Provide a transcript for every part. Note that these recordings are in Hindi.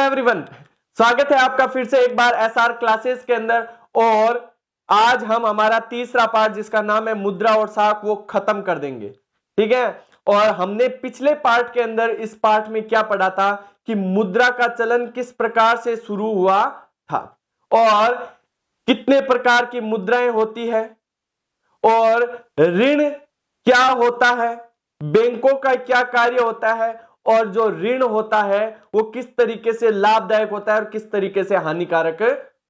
एवरीवन, स्वागत है आपका फिर से एक बार एसआर क्लासेस के अंदर। और आज हम हमारा तीसरा पार्ट जिसका नाम है मुद्रा और साख वो खत्म कर देंगे, ठीक है। और हमने पिछले पार्ट के अंदर इस पार्ट में क्या पढ़ा था कि मुद्रा का चलन किस प्रकार से शुरू हुआ था और कितने प्रकार की मुद्राएं होती है और ऋण क्या होता है, बैंकों का क्या कार्य होता है और जो ऋण होता है वो किस तरीके से लाभदायक होता है और किस तरीके से हानिकारक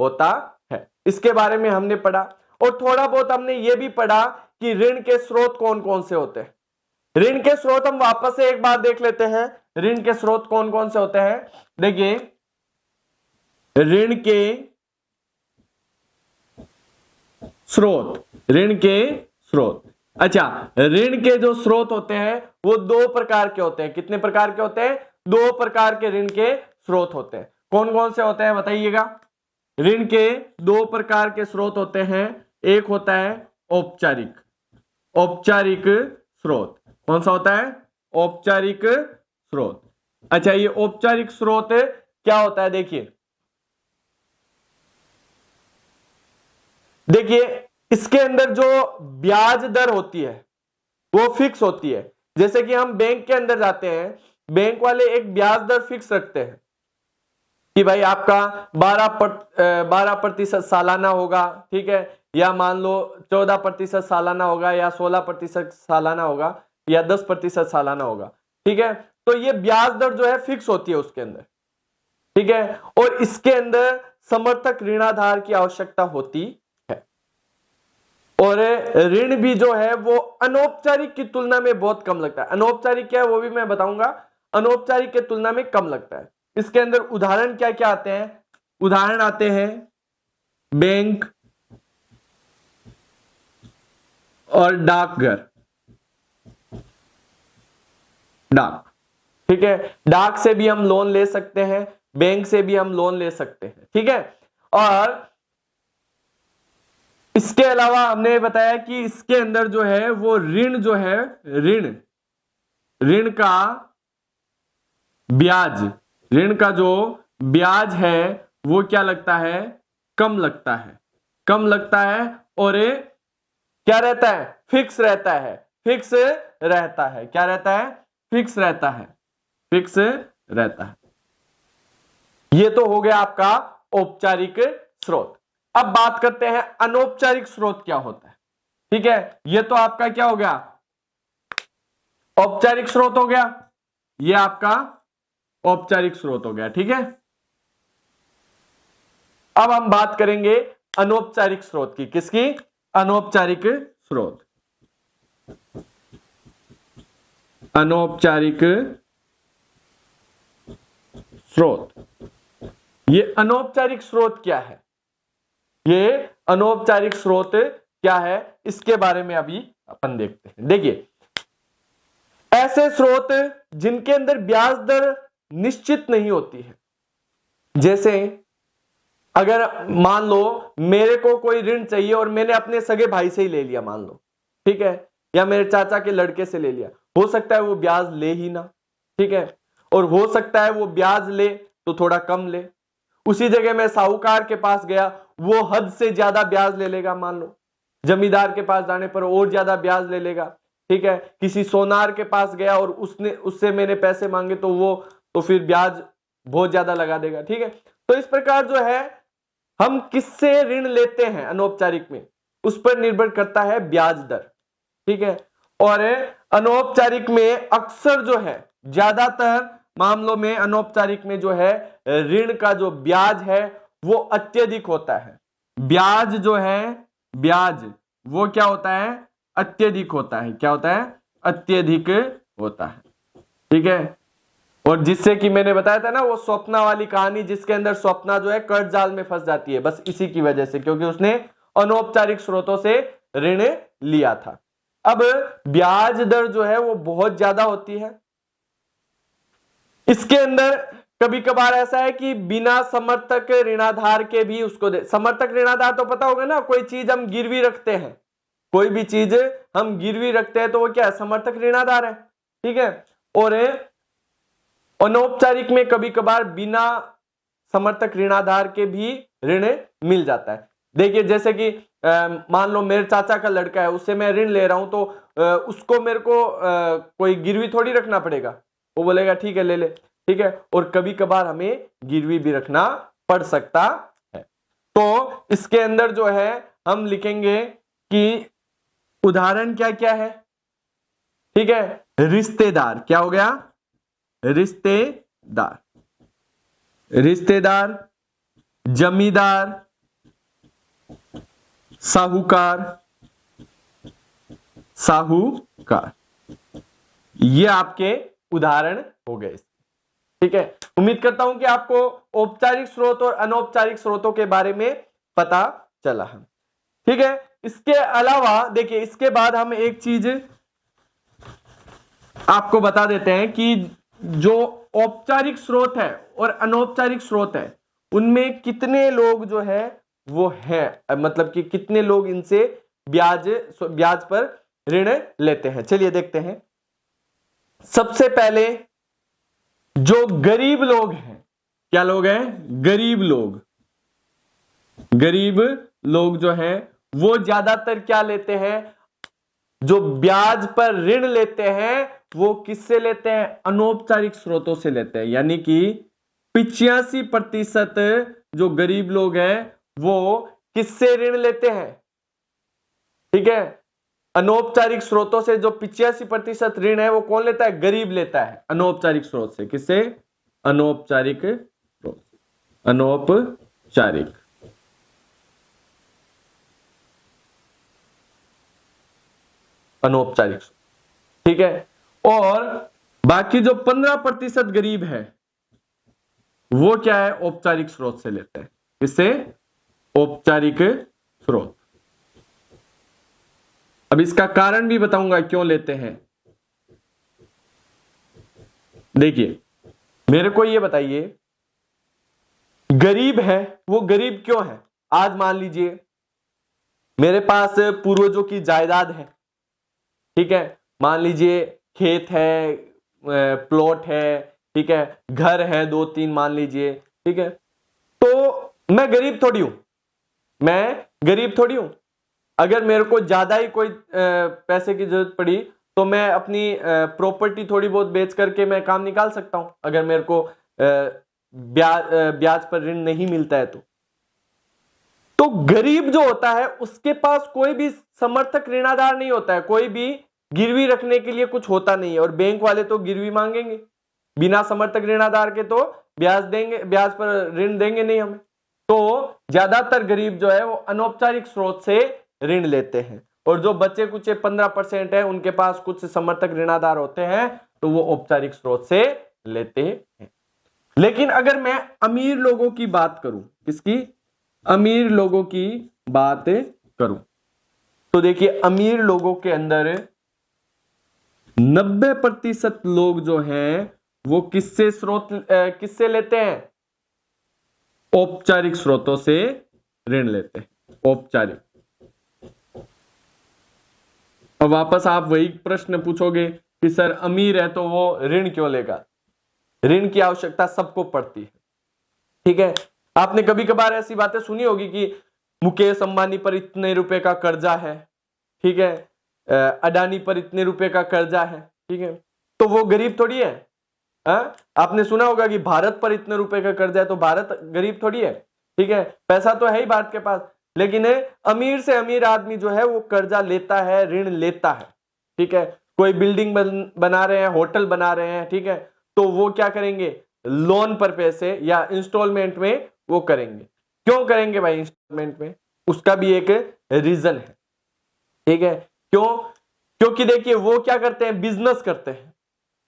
होता है, इसके बारे में हमने पढ़ा। और थोड़ा बहुत हमने ये भी पढ़ा कि ऋण के स्रोत कौन कौन से होते हैं। ऋण के स्रोत हम वापस से एक बार देख लेते हैं। ऋण के स्रोत कौन कौन से होते हैं, देखिए ऋण के स्रोत, ऋण के स्रोत। अच्छा, ऋण के जो स्रोत होते हैं वो दो प्रकार के होते हैं। कितने प्रकार के होते हैं? दो प्रकार के ऋण के स्रोत होते हैं। कौन कौन से होते हैं बताइएगा। ऋण के दो प्रकार के स्रोत होते हैं। एक होता है औपचारिक, औपचारिक स्रोत। कौन सा होता है? औपचारिक स्रोत। अच्छा, ये औपचारिक स्रोत क्या होता है? देखिए इसके अंदर जो ब्याज दर होती है वो फिक्स होती है। जैसे कि हम बैंक के अंदर जाते हैं, बैंक वाले एक ब्याज दर फिक्स रखते हैं कि भाई आपका 12% सालाना होगा, ठीक है, या मान लो 14% सालाना होगा या 16% सालाना होगा या 10% सालाना होगा, ठीक है। तो ये ब्याज दर जो है फिक्स होती है उसके अंदर, ठीक है। और इसके अंदर समर्थक ऋणाधार की आवश्यकता होती है और ऋण भी जो है वो अनौपचारिक की तुलना में बहुत कम लगता है। अनौपचारिक क्या है वो भी मैं बताऊंगा, अनौपचारिक की तुलना में कम लगता है। इसके अंदर उदाहरण क्या क्या आते हैं? उदाहरण आते हैं बैंक और डाकघर, डाक, ठीक है। डाक से भी हम लोन ले सकते हैं, बैंक से भी हम लोन ले सकते हैं, ठीक है। और इसके अलावा हमने बताया कि इसके अंदर जो है वो ऋण जो है, ऋण, ऋण का ब्याज, ऋण का जो ब्याज है वो क्या लगता है? कम लगता है, कम लगता है। और क्या रहता है? फिक्स रहता है, फिक्स रहता है। क्या रहता है? फिक्स रहता है, फिक्स रहता है। ये तो हो गया आपका औपचारिक स्रोत। अब बात करते हैं अनौपचारिक स्रोत क्या होता है, ठीक है। ये तो आपका क्या हो गया? औपचारिक स्रोत हो गया, ये आपका औपचारिक स्रोत हो गया, ठीक है। अब हम बात करेंगे अनौपचारिक स्रोत की। किसकी? अनौपचारिक स्रोत। अनौपचारिक स्रोत, ये अनौपचारिक स्रोत क्या है? ये अनौपचारिक स्रोत क्या है इसके बारे में अभी अपन देखते हैं। देखिए, ऐसे स्रोत जिनके अंदर ब्याज दर निश्चित नहीं होती है। जैसे अगर मान लो मेरे को कोई ऋण चाहिए और मैंने अपने सगे भाई से ही ले लिया, मान लो, ठीक है, या मेरे चाचा के लड़के से ले लिया, हो सकता है वो ब्याज ले ही ना, ठीक है, और हो सकता है वो ब्याज ले तो थोड़ा कम ले। उसी जगह मैं साहूकार के पास गया, वो हद से ज्यादा ब्याज ले लेगा, मान लो जमींदार के पास जाने पर और ज्यादा ब्याज ले लेगा, ठीक है। किसी सोनार के पास गया और उससे मैंने पैसे मांगे तो वो तो फिर ब्याज बहुत ज्यादा लगा देगा, ठीक है। तो इस प्रकार जो है हम किससे ऋण लेते हैं अनौपचारिक में, उस पर निर्भर करता है ब्याज दर, ठीक है। और अनौपचारिक में अक्सर जो है, ज्यादातर मामलों में अनौपचारिक में जो है ऋण का जो ब्याज है वो अत्यधिक होता है। ब्याज जो है, ब्याज वो क्या होता है? अत्यधिक होता है। क्या होता है? अत्यधिक होता है, ठीक है। और जिससे कि मैंने बताया था ना वो स्वप्ना वाली कहानी, जिसके अंदर स्वप्ना जो है कर्ज जाल में फंस जाती है, बस इसी की वजह से, क्योंकि उसने अनौपचारिक स्रोतों से ऋण लिया था। अब ब्याज दर जो है वो बहुत ज्यादा होती है। इसके अंदर कभी कभार ऐसा है कि बिना समर्थक ऋणाधार के भी उसको दे। समर्थक ऋणाधार तो पता होगा ना, कोई चीज हम गिरवी रखते हैं, कोई भी चीज हम गिरवी रखते हैं तो वो क्या है? समर्थक ऋणाधार है, ठीक है। और अनौपचारिक में कभी कभार बिना समर्थक ऋणाधार के भी ऋण मिल जाता है। देखिए जैसे कि मान लो मेरे चाचा का लड़का है, उससे मैं ऋण ले रहा हूं, तो उसको मेरे को कोई गिरवी थोड़ी रखना पड़ेगा, वो बोलेगा ठीक है ले ले, ठीक है। और कभी कभार हमें गिरवी भी रखना पड़ सकता है। तो इसके अंदर जो है हम लिखेंगे कि उदाहरण क्या क्या है, ठीक है। रिश्तेदार, क्या हो गया, रिश्तेदार, रिश्तेदार, जमींदार, साहूकार, साहूकार, ये आपके उदाहरण हो गए, ठीक है। उम्मीद करता हूं कि आपको औपचारिक स्रोत और अनौपचारिक स्रोतों के बारे में पता चला है, ठीक है। इसके अलावा देखिए, इसके बाद हम एक चीज आपको बता देते हैं कि जो औपचारिक स्रोत है और अनौपचारिक स्रोत है, उनमें कितने लोग जो है वो है, मतलब कि कितने लोग इनसे ब्याज पर ऋण लेते हैं। चलिए देखते हैं। सबसे पहले जो गरीब लोग हैं, क्या लोग हैं, गरीब लोग, गरीब लोग जो हैं वो ज्यादातर क्या लेते हैं, जो ब्याज पर ऋण लेते हैं वो किससे लेते हैं, अनौपचारिक स्रोतों से लेते हैं। यानी कि 85% जो गरीब लोग हैं वो किससे ऋण लेते हैं, ठीक है। अनौपचारिक स्रोतों से जो 85% ऋण है वो कौन लेता है, गरीब लेता है, अनौपचारिक स्रोत से। किससे, अनौपचारिक स्रोत, अनौपचारिक, अनौपचारिक, ठीक है। और बाकी जो 15% गरीब है वो क्या है, औपचारिक स्रोत से लेते हैं। किससे, औपचारिक स्रोत। अब इसका कारण भी बताऊंगा क्यों लेते हैं। देखिए मेरे को ये बताइए, गरीब है वो गरीब क्यों है। आज मान लीजिए मेरे पास पूर्वजों की जायदाद है, ठीक है, मान लीजिए खेत है, प्लॉट है, ठीक है, घर है 2-3 मान लीजिए, ठीक है। तो मैं गरीब थोड़ी हूं, मैं गरीब थोड़ी हूं। अगर मेरे को ज्यादा ही कोई पैसे की जरूरत पड़ी तो मैं अपनी प्रॉपर्टी थोड़ी बहुत बेच करके मैं काम निकाल सकता हूं, अगर मेरे को ब्याज पर ऋण नहीं मिलता है तो गरीब जो होता है उसके पास कोई भी समर्थक ऋणाधार नहीं होता है, कोई भी गिरवी रखने के लिए कुछ होता नहीं है। और बैंक वाले तो गिरवी मांगेंगे, बिना समर्थक ऋणाधार के तो ब्याज देंगे, ब्याज पर ऋण देंगे नहीं हमें। तो ज्यादातर गरीब जो है वो अनौपचारिक स्रोत से ऋण लेते हैं, और जो बचे कुछ 15% है उनके पास कुछ समर्थक ऋणाधार होते हैं तो वो औपचारिक स्रोत से लेते हैं। लेकिन अगर मैं अमीर लोगों की बात करूं, किसकी, अमीर लोगों की बात करूं, तो देखिए अमीर लोगों के अंदर 90% लोग जो हैं वो किससे लेते हैं, औपचारिक स्रोतों से ऋण लेते हैं, औपचारिक। अब वापस आप वही प्रश्न पूछोगे कि सर अमीर है तो वो ऋण क्यों लेगा। ऋण की आवश्यकता सबको पड़ती है, ठीक है। आपने कभी कभार ऐसी बातें सुनी होगी कि मुकेश अंबानी पर इतने रुपए का कर्जा है, ठीक है, अडानी पर इतने रुपए का कर्जा है, ठीक है, तो वो गरीब थोड़ी है। आपने सुना होगा कि भारत पर इतने रुपए का कर्जा है तो भारत गरीब थोड़ी है, ठीक है, पैसा तो है ही भारत के पास। लेकिन अमीर से अमीर आदमी जो है वो कर्जा लेता है, ऋण लेता है, ठीक है। कोई बिल्डिंग बना रहे हैं, होटल बना रहे हैं, ठीक है, तो वो क्या करेंगे, लोन पर पैसे या इंस्टॉलमेंट में वो करेंगे। क्यों करेंगे भाई इंस्टॉलमेंट में, उसका भी एक रीजन है, ठीक है। क्यों, क्योंकि देखिए वो क्या करते हैं, बिजनेस करते हैं।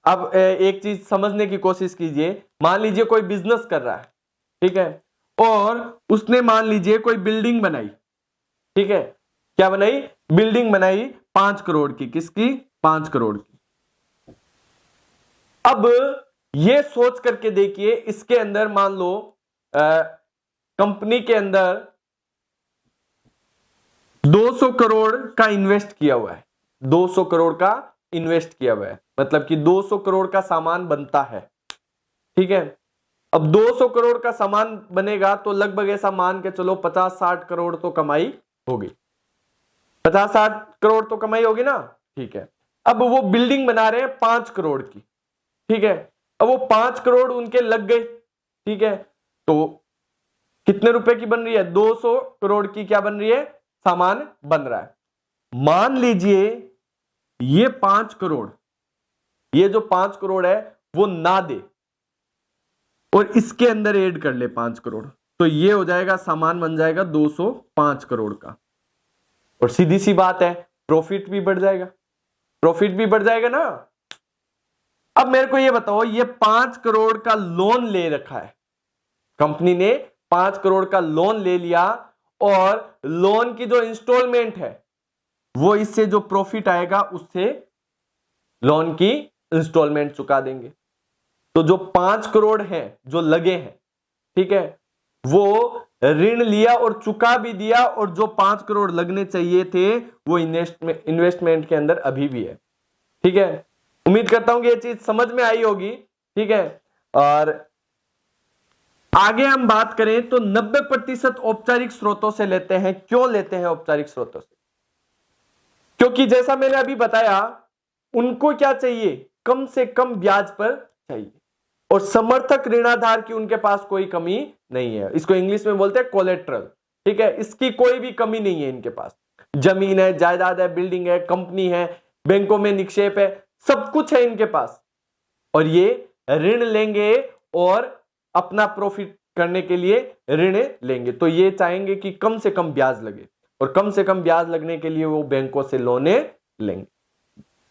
अब एक चीज समझने की कोशिश कीजिए, मान लीजिए कोई बिजनेस कर रहा है, ठीक है, और उसने मान लीजिए कोई बिल्डिंग बनाई, ठीक है, क्या बनाई, बिल्डिंग बनाई 5 करोड़ की, किसकी, 5 करोड़ की। अब ये सोच करके देखिए इसके अंदर मान लो कंपनी के अंदर 200 करोड़ का इन्वेस्ट किया हुआ है, 200 करोड़ का इन्वेस्ट किया हुआ है, मतलब कि 200 करोड़ का सामान बनता है, ठीक है। अब 200 करोड़ का सामान बनेगा तो लगभग ऐसा मान के चलो 50-60 करोड़ तो कमाई होगी, 50-60 करोड़ तो कमाई होगी ना, ठीक है। अब वो बिल्डिंग बना रहे हैं 5 करोड़ की, ठीक है। अब वो 5 करोड़ उनके लग गए, ठीक है, तो कितने रुपए की बन रही है, 200 करोड़ की क्या बन रही है, सामान बन रहा है। मान लीजिए ये 5 करोड़, ये जो 5 करोड़ है वो ना दे और इसके अंदर ऐड कर ले 5 करोड़, तो ये हो जाएगा, सामान बन जाएगा 205 करोड़ का, और सीधी सी बात है प्रॉफिट भी बढ़ जाएगा, प्रॉफिट भी बढ़ जाएगा ना। अब मेरे को ये बताओ, ये 5 करोड़ का लोन ले रखा है, कंपनी ने 5 करोड़ का लोन ले लिया, और लोन की जो इंस्टॉलमेंट है वो इससे जो प्रॉफिट आएगा उससे लोन की इंस्टॉलमेंट चुका देंगे। तो जो 5 करोड़ है जो लगे हैं, ठीक है, वो ऋण लिया और चुका भी दिया, और जो 5 करोड़ लगने चाहिए थे वो इन्वेस्टमेंट के अंदर अभी भी है, ठीक है। उम्मीद करता हूं कि ये चीज समझ में आई होगी, ठीक है। और आगे हम बात करें तो 90% औपचारिक स्रोतों से लेते हैं। क्यों लेते हैं औपचारिक स्रोतों से? क्योंकि जैसा मैंने अभी बताया, उनको क्या चाहिए, कम से कम ब्याज पर चाहिए, और समर्थक ऋणाधार की उनके पास कोई कमी नहीं है। इसको इंग्लिश में बोलते हैं कोलेट्रल, ठीक है। इसकी कोई भी कमी नहीं है इनके पास, जमीन है, जायदाद है, बिल्डिंग है, कंपनी है, बैंकों में निक्षेप है, सब कुछ है इनके पास, और ये ऋण लेंगे और अपना प्रॉफिट करने के लिए ऋण लेंगे। तो ये चाहेंगे कि कम से कम ब्याज लगे, और कम से कम ब्याज लगने के लिए वो बैंकों से लोने लेंगे,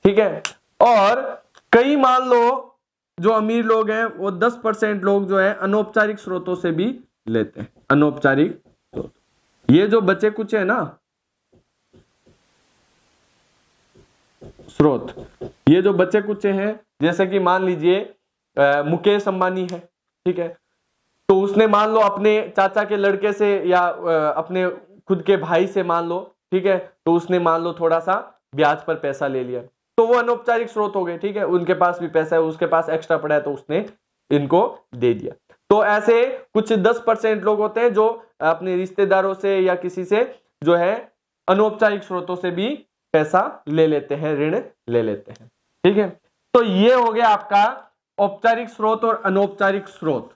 ठीक है। और कई मान लो जो अमीर लोग हैं वो 10% लोग जो है अनौपचारिक स्रोतों से भी लेते हैं, अनौपचारिक स्रोत। ये जो बचे कुछ है ना स्रोत, ये जो बचे कुछ हैं, जैसे कि मान लीजिए मुकेश अंबानी है, ठीक है, तो उसने मान लो अपने चाचा के लड़के से या अपने खुद के भाई से मान लो, ठीक है, तो उसने मान लो थोड़ा सा ब्याज पर पैसा ले लिया, तो वो अनौपचारिक स्रोत हो गए, ठीक है। उनके पास भी पैसा है, उसके पास एक्स्ट्रा पड़ा है, तो उसने इनको दे दिया। तो ऐसे कुछ 10% लोग होते हैं जो अपने रिश्तेदारों से या किसी से जो है अनौपचारिक स्रोतों से भी पैसा ले लेते हैं, ऋण ले लेते हैं, ठीक है। तो ये हो गया आपका औपचारिक स्रोत और अनौपचारिक स्रोत।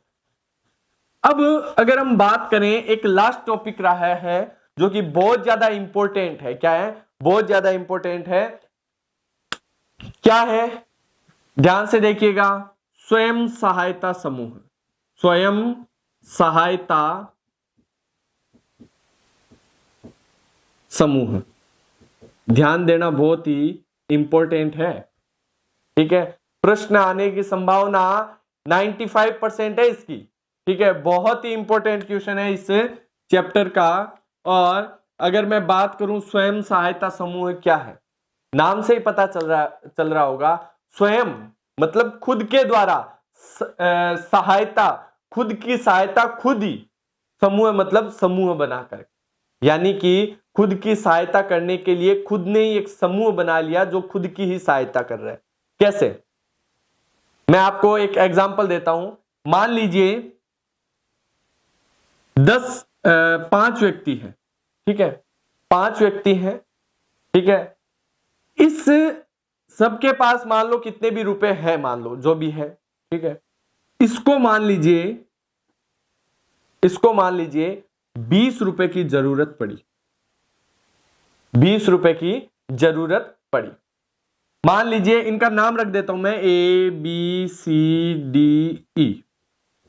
अब अगर हम बात करें, एक लास्ट टॉपिक रहा है जो कि बहुत ज्यादा इंपॉर्टेंट है। क्या है? बहुत ज्यादा इंपॉर्टेंट है। क्या है? ध्यान से देखिएगा, स्वयं सहायता समूह। स्वयं सहायता समूह, ध्यान देना बहुत ही इंपॉर्टेंट है, ठीक है। प्रश्न आने की संभावना 95% है इसकी, ठीक है। बहुत ही इंपॉर्टेंट क्वेश्चन है इस चैप्टर का। और अगर मैं बात करूं स्वयं सहायता समूह क्या है, नाम से ही पता चल रहा होगा। स्वयं मतलब खुद के द्वारा, सहायता खुद की सहायता खुद ही, समूह मतलब समूह बनाकर, यानी कि खुद की सहायता करने के लिए खुद ने ही एक समूह बना लिया जो खुद की ही सहायता कर रहा है। कैसे? मैं आपको एक एग्जांपल देता हूं। मान लीजिए 5 व्यक्ति हैं, ठीक है, 5 व्यक्ति हैं, ठीक है। इस सबके पास मान लो कितने भी रुपए हैं, मान लो जो भी है, ठीक है। इसको मान लीजिए 20 रुपए की जरूरत पड़ी, 20 रुपए की जरूरत पड़ी। मान लीजिए इनका नाम रख देता हूं मैं, A B C D E।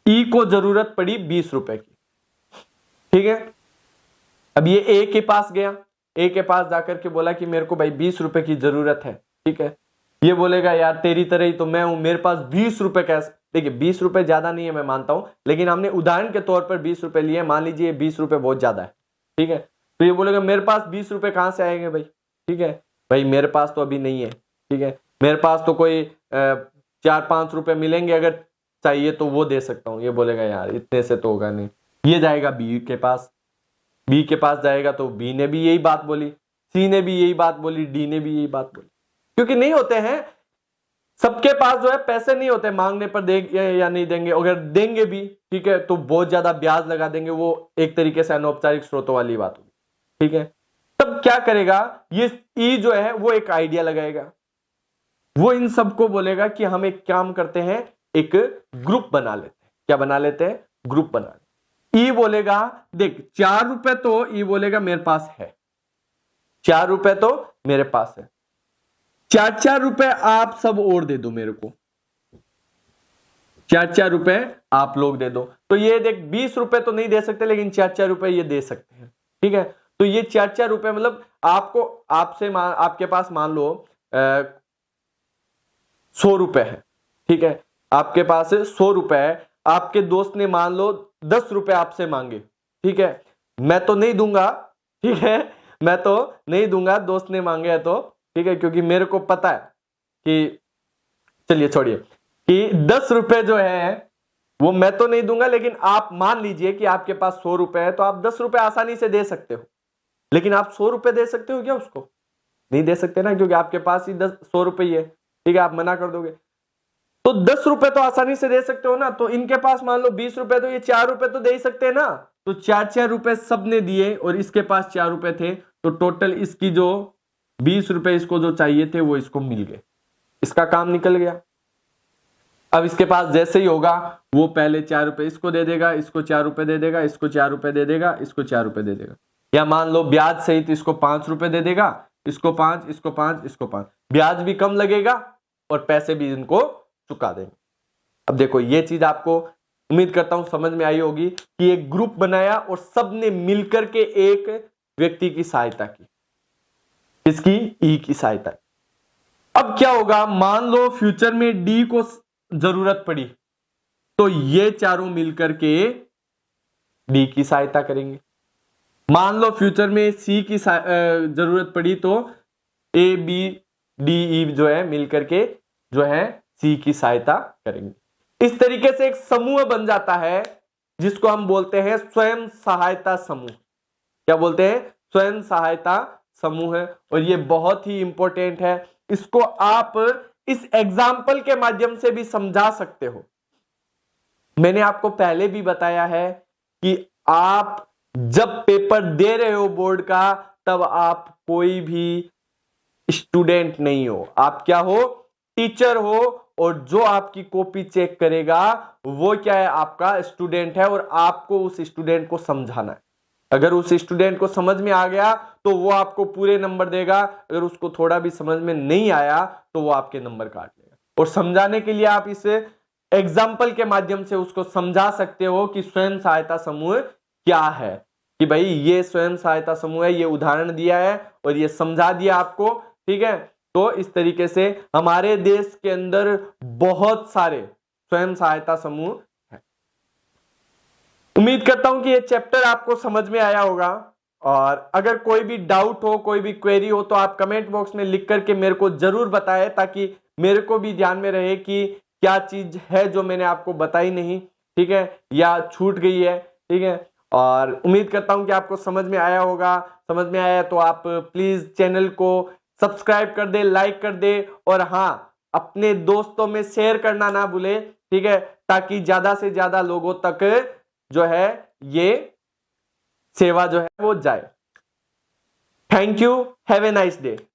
E को जरूरत पड़ी 20 रुपए की, ठीक है। अब ये A के पास गया, A के पास जाकर के बोला कि मेरे को भाई 20 रुपए की जरूरत है, ठीक है। ये बोलेगा यार तेरी तरह ही तो मैं हूं, मेरे पास 20 रुपए कैसे। देखिए 20 रुपए ज्यादा नहीं है, मैं मानता हूं, लेकिन हमने उदाहरण के तौर पर 20 रुपए लिए। मान लीजिए 20 रुपए बहुत ज्यादा है, ठीक है। तो ये बोलेगा मेरे पास 20 रुपए कहां से आएंगे भाई, ठीक है। भाई मेरे पास तो अभी नहीं है, ठीक है। मेरे पास तो कोई 4-5 रुपए मिलेंगे, अगर चाहिए तो वो दे सकता हूं। ये बोलेगा यार इतने से तो होगा नहीं। ये जाएगा बी के पास, बी के पास जाएगा तो बी ने भी यही बात बोली, सी ने भी यही बात बोली, डी ने भी यही बात बोली, क्योंकि नहीं होते हैं सबके पास जो है पैसे नहीं होते, मांगने पर देंगे या नहीं देंगे, अगर देंगे भी ठीक है तो बहुत ज्यादा ब्याज लगा देंगे, वो एक तरीके से अनौपचारिक स्रोतों वाली बात होगी, ठीक है। तब क्या करेगा ये ई जो है वो एक आइडिया लगाएगा, वो इन सबको बोलेगा कि हम एक काम करते हैं, एक ग्रुप बना लेते हैं। क्या बना लेते हैं? ग्रुप बना लेते। ई बोलेगा देख 4 रुपए तो ई बोलेगा मेरे पास है, 4 रुपए तो मेरे पास है, 4-4 रुपए आप सब और दे दो मेरे को, 4-4 रुपए आप लोग दे दो। तो ये देख 20 रुपए तो नहीं दे सकते, लेकिन 4-4 रुपए ये दे सकते हैं, ठीक है। तो ये 4-4 रुपए मतलब आपको आपके पास मान लो 100 रुपए है, ठीक है, आपके पास 100 रुपए है, आपके दोस्त ने मान लो 10 रुपए आपसे मांगे, ठीक है, मैं तो नहीं दूंगा, ठीक है, मैं तो नहीं दूंगा, दोस्त ने मांगे है तो, ठीक है, क्योंकि मेरे को पता है कि, चलिए छोड़िए, कि 10 रुपए जो है वो मैं तो नहीं दूंगा, लेकिन आप मान लीजिए कि आपके पास 100 रुपए है, तो आप 10 रुपए आसानी से दे सकते हो, लेकिन आप 100 रुपए दे सकते हो क्या उसको? नहीं दे सकते ना, क्योंकि आपके पास ही 100 रुपए ही है, ठीक है, आप मना कर दोगे। तो 10 रुपए तो आसानी से दे सकते हो ना, तो इनके पास मान लो 20 रुपए, तो ये 4 रुपए तो दे ही सकते हैं ना। तो 4-4 रुपए सबने दिए और इसके पास 4 रुपए थे, तो टोटल इसकी जो 20 रुपए इसको जो चाहिए थे वो इसको मिल गए, इसका काम निकल गया। अब इसके पास जैसे ही होगा वो पहले 4 रुपए इसको दे देगा, इसको 4 रुपए दे देगा, इसको 4 रुपए दे देगा, इसको 4 रुपए दे देगा, या मान लो ब्याज सहित इसको 5 रुपए दे देगा, इसको 5, इसको 5, इसको 5, ब्याज भी कम लगेगा और पैसे भी इनको चुका देंगे। अब देखो ये चीज आपको उम्मीद करता हूं समझ में आई होगी कि एक ग्रुप बनाया और सबने मिलकर के एक व्यक्ति की सहायता की, इसकी ई की सहायता। अब क्या होगा, मान लो फ्यूचर में डी को जरूरत पड़ी, तो ये चारों मिलकर के डी की सहायता करेंगे। मान लो फ्यूचर में सी की जरूरत पड़ी, तो ए बी डी ई जो है मिलकर के जो है सी की सहायता करेंगे। इस तरीके से एक समूह बन जाता है जिसको हम बोलते हैं स्वयं सहायता समूह। क्या बोलते हैं? स्वयं सहायता समूह है, और ये बहुत ही इंपॉर्टेंट है। इसको आप इस एग्जाम्पल के माध्यम से भी समझा सकते हो। मैंने आपको पहले भी बताया है कि आप जब पेपर दे रहे हो बोर्ड का, तब आप कोई भी स्टूडेंट नहीं हो, आप क्या हो? टीचर हो, और जो आपकी कॉपी चेक करेगा वो क्या है? आपका स्टूडेंट है, और आपको उस स्टूडेंट को समझाना है। अगर उस स्टूडेंट को समझ में आ गया तो वो आपको पूरे नंबर देगा, अगर उसको थोड़ा भी समझ में नहीं आया तो वो आपके नंबर काट लेगा। और समझाने के लिए आप इस एग्जाम्पल के माध्यम से उसको समझा सकते हो कि स्वयं सहायता समूह क्या है, कि भाई ये स्वयं सहायता समूह है, ये उदाहरण दिया है और ये समझा दिया आपको, ठीक है। तो इस तरीके से हमारे देश के अंदर बहुत सारे स्वयं सहायता समूह हैं। उम्मीद करता हूं कि ये चैप्टर आपको समझ में आया होगा, और अगर कोई भी डाउट हो, कोई भी क्वेरी हो, तो आप कमेंट बॉक्स में लिख करके मेरे को जरूर बताएं, ताकि मेरे को भी ध्यान में रहे कि क्या चीज है जो मैंने आपको बताई नहीं, ठीक है, या छूट गई है, ठीक है। और उम्मीद करता हूं कि आपको समझ में आया होगा। समझ में आया तो आप प्लीज चैनल को सब्सक्राइब कर दे, लाइक कर दे, और हाँ, अपने दोस्तों में शेयर करना ना भूले, ठीक है, ताकि ज्यादा से ज्यादा लोगों तक जो है ये सेवा जो है वो जाए। Thank you, have a nice day.